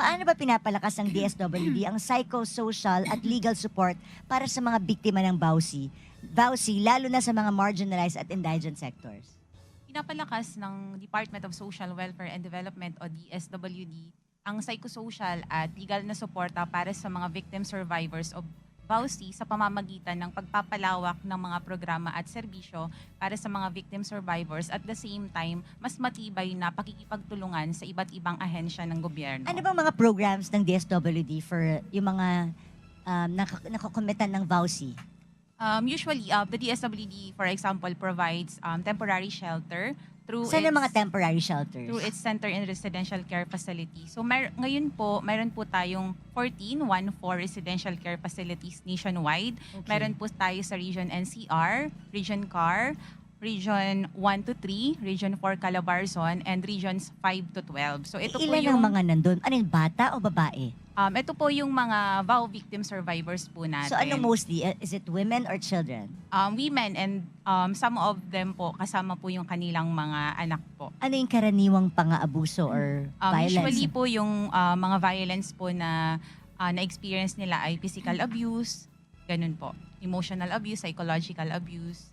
Paano ba pinapalakas ng DSWD ang psychosocial at legal support para sa mga biktima ng VAUSI, lalo na sa mga marginalized at indigent sectors? Pinapalakas ng Department of Social Welfare and Development o DSWD ang psychosocial at legal na suporta para sa mga victim survivors of VAUSI sa pamamagitan ng pagpapalawak ng mga programa at serbisyo para sa mga victim survivors at the same time, mas matibay na pakikipagtulungan sa iba't ibang ahensya ng gobyerno. Ano bang mga programs ng DSWD for yung mga nakakomitan ng VAUSI? Usually, the DSWD, for example, provides temporary shelter through Saan ang mga temporary shelters? through its center and residential care facility. So ngayon po, mayroon po tayong 14 residential care facilities nationwide. Okay. Meron po tayo sa Region NCR, Region CAR, Region 1 to 3, Region 4 Calabarzon, and Regions 5 to 12. So ito po Ilan yung ang mga nandun? Ano yun, bata o babae? ito po yung mga VAU victim survivors po natin. So ano mostly? Is it women or children? Women and some of them po kasama po yung kanilang mga anak po. Ano yung karaniwang pang-aabuso or violence? Usually po yung mga violence po na na-experience nila ay physical abuse, ganun po. Emotional abuse, psychological abuse.